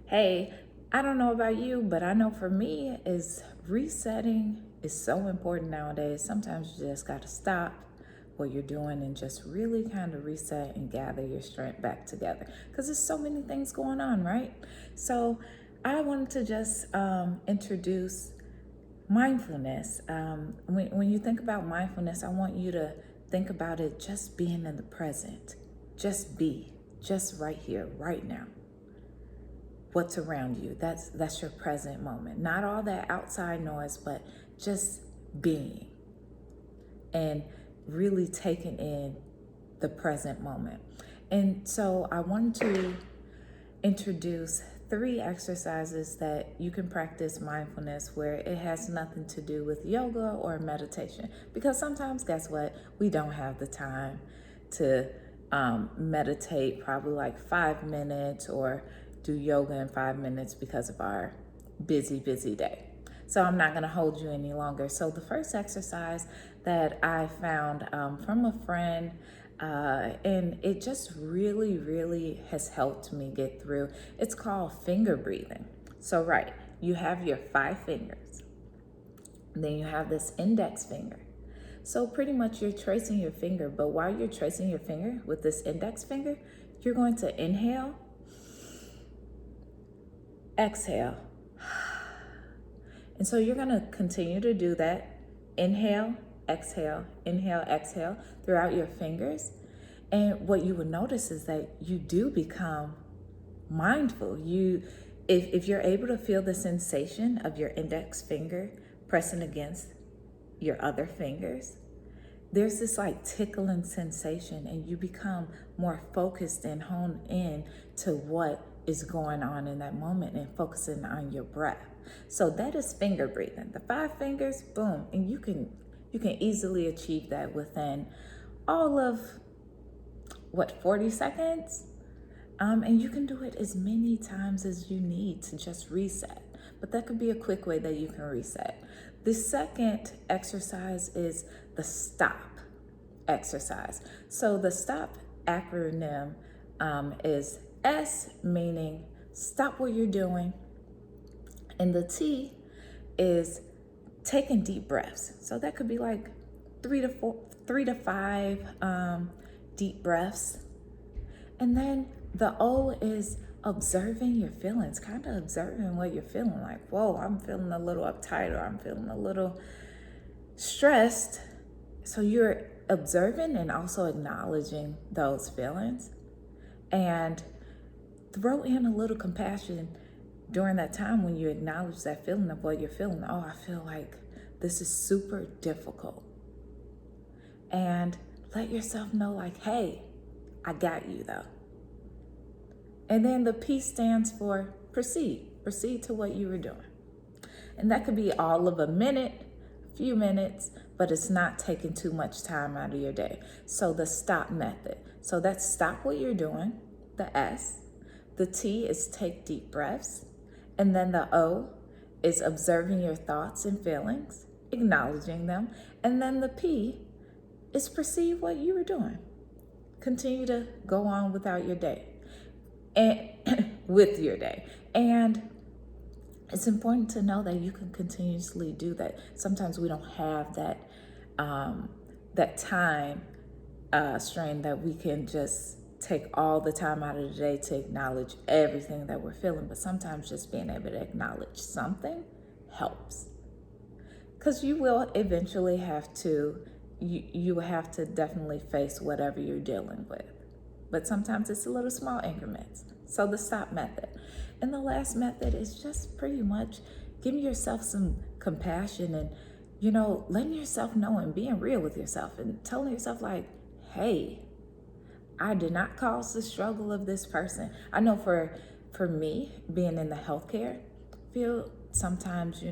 Hey, I don't know about you, but I know for me is resetting is so important nowadays. Sometimes you just got to stop what you're doing and just really kind of reset and gather your strength back together because there's so many things going on, right? So I wanted to just introduce mindfulness. When you think about mindfulness, I want you to think about it just being in the present. Just be, just right here, right now. What's around you. That's your present moment. Not all that outside noise, but just being and really taking in the present moment. And so I wanted to introduce 3 exercises that you can practice mindfulness where it has nothing to do with yoga or meditation. Because sometimes, guess what? We don't have the time to meditate probably like 5 minutes or do yoga in 5 minutes because of our busy day. So I'm not going to hold you any longer. So the first exercise that I found from a friend, and it just really has helped me get through. It's called finger breathing. So right, you have your 5 fingers. Then you have this index finger. So pretty much you're tracing your finger, but while you're tracing your finger with this index finger, you're going to inhale, exhale. And so you're going to continue to do that. Inhale, exhale throughout your fingers. And what you would notice is that you do become mindful. If you're able to feel the sensation of your index finger pressing against your other fingers, there's this like tickling sensation and you become more focused and honed in to what is going on in that moment and focusing on your breath. So that is finger breathing. The 5 fingers, boom, and you can easily achieve that within all of 40 seconds. And you can do it as many times as you need to just reset. But that could be a quick way that you can reset. The second exercise is the stop exercise. So the stop acronym is S, meaning stop what you're doing, and the T is taking deep breaths. So that could be like 3 to 5 deep breaths. And then the O is observing your feelings, kind of observing what you're feeling. Like, whoa, I'm feeling a little uptight or I'm feeling a little stressed. So you're observing and also acknowledging those feelings. And throw in a little compassion during that time when you acknowledge that feeling of what you're feeling. Oh, I feel like this is super difficult. And let yourself know, like, hey, I got you though. And then the P stands for proceed. Proceed to what you were doing. And that could be all of a minute, a few minutes, but it's not taking too much time out of your day. So the stop method. So that's stop what you're doing, the S. The T is take deep breaths. And then the O is observing your thoughts and feelings, acknowledging them. And then the P is perceive what you were doing. Continue to go on without your day. And with your day. And it's important to know that you can continuously do that. Sometimes we don't have that time strain that we can just take all the time out of the day to acknowledge everything that we're feeling. But sometimes just being able to acknowledge something helps. Because you will eventually have to, you will have to definitely face whatever you're dealing with. But sometimes it's a little small increments. So the stop method. And the last method is just pretty much giving yourself some compassion and, letting yourself know and being real with yourself and telling yourself like, hey, I did not cause the struggle of this person. I know for me, being in the healthcare field, sometimes,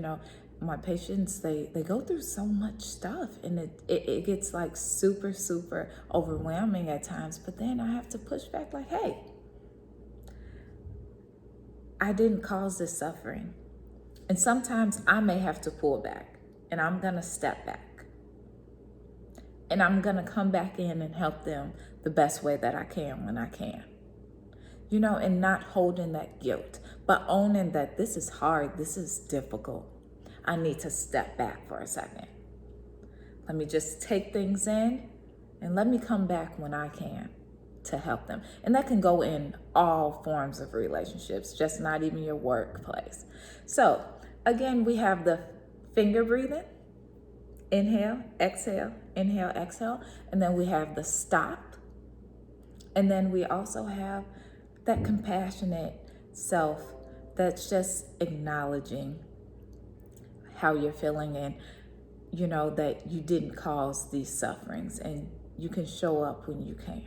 my patients, they go through so much stuff and it gets like super overwhelming at times. But then I have to push back like, hey, I didn't cause this suffering. And sometimes I may have to pull back and I'm going to step back. And I'm going to come back in and help them the best way that I can when I can. And not holding that guilt. but owning that this is hard, this is difficult. I need to step back for a second. Let me just take things in and let me come back when I can to help them. And that can go in all forms of relationships, just not even your workplace. So again, we have the finger breathing, inhale, exhale, and then we have the stop. And then we also have that compassionate self that's just acknowledging how you're feeling and that you didn't cause these sufferings, and you can show up when you can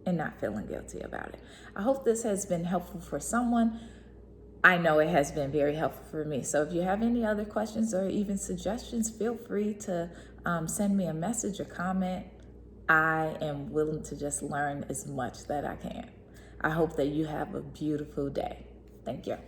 and not feeling guilty about it. I hope this has been helpful for someone. I know it has been very helpful for me. So if you have any other questions or even suggestions, feel free to send me a message or comment. I am willing to just learn as much that I can. I hope that you have a beautiful day. Thank you.